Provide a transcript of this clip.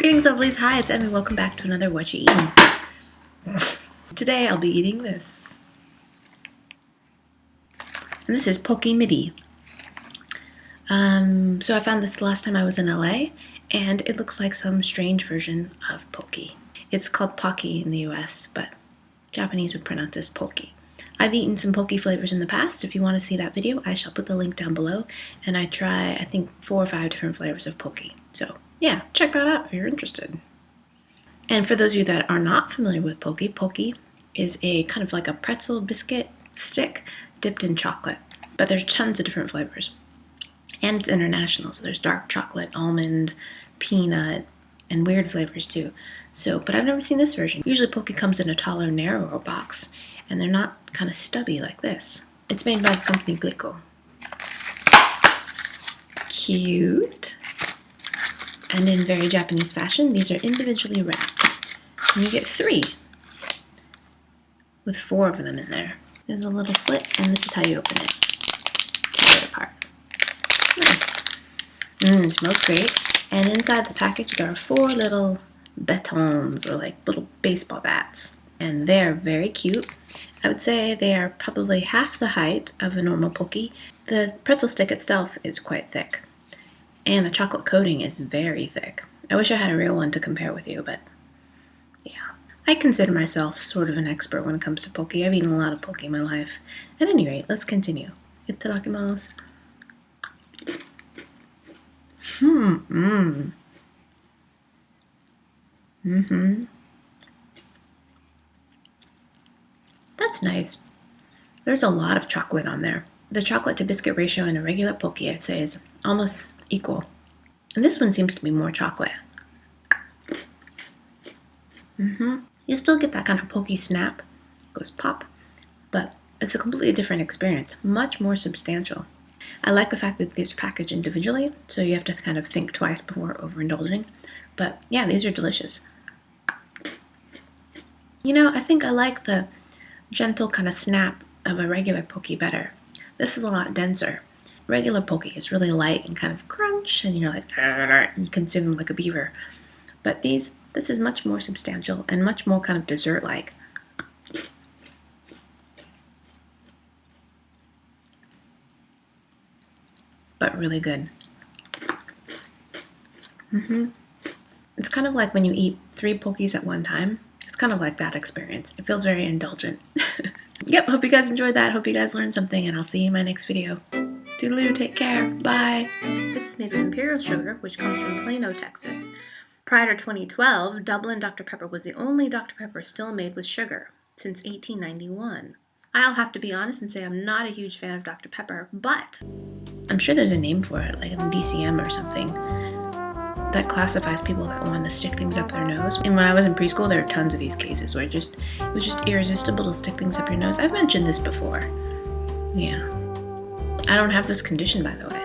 Greetings lovelies, hi, it's Emmy, welcome back to another Whatcha Eating. Today I'll be eating this. And this is Pocky Midi. So I found this the last time I was in LA, and it looks like some strange version of Pocky. It's called Pocky in the US, but Japanese would pronounce this Pocky. I've eaten some Pocky flavors in the past. If you want to see that video, I shall put the link down below. And I try, I think, 4 or 5 different flavors of Pocky. So yeah, check that out if you're interested. And for those of you that are not familiar with Pocky, Pocky is a kind of like a pretzel biscuit stick dipped in chocolate. But there's tons of different flavors. And it's international, so there's dark chocolate, almond, peanut, and weird flavors too. But I've never seen this version. Usually Pocky comes in a taller, narrower box, and they're not kind of stubby like this. It's made by the company Glico. Cute. And in very Japanese fashion, these are individually wrapped. And you get 3, with 4 of them in there. There's a little slit, and this is how you open it. Tear it apart. Nice. It smells great. And inside the package, there are 4 little batons, or like little baseball bats. And they're very cute. I would say they are probably half the height of a normal Pocky. The pretzel stick itself is quite thick. And the chocolate coating is very thick. I wish I had a real one to compare with you, but yeah. I consider myself sort of an expert when it comes to Pocky. I've eaten a lot of Pocky in my life. At any rate, let's continue. Itadakimasu. That's nice. There's a lot of chocolate on there. The chocolate to biscuit ratio in a regular Pocky, I'd say, is almost equal. And this one seems to be more chocolate. You still get that kind of Pocky snap. It goes pop. But it's a completely different experience. Much more substantial. I like the fact that these are packaged individually, so you have to kind of think twice before overindulging. But yeah, these are delicious. You know, I think I like the gentle kind of snap of a regular Pocky better. This is a lot denser. Regular Pocky is really light and kind of crunch, and you're like, and you consume them like a beaver. But this is much more substantial and much more kind of dessert-like. But really good. It's kind of like when you eat 3 Pockies at one time. It's kind of like that experience. It feels very indulgent. Yep, hope you guys enjoyed that. Hope you guys learned something, and I'll see you in my next video. Toodaloo, take care. Bye. This is made with Imperial sugar, which comes from Plano, Texas. Prior to 2012, Dublin Dr. Pepper was the only Dr. Pepper still made with sugar since 1891. I'll have to be honest and say I'm not a huge fan of Dr. Pepper, but I'm sure there's a name for it, like DCM or something, that classifies people that want to stick things up their nose. And when I was in preschool, there were tons of these cases where it was just irresistible to stick things up your nose. I've mentioned this before. Yeah. I don't have this condition, by the way.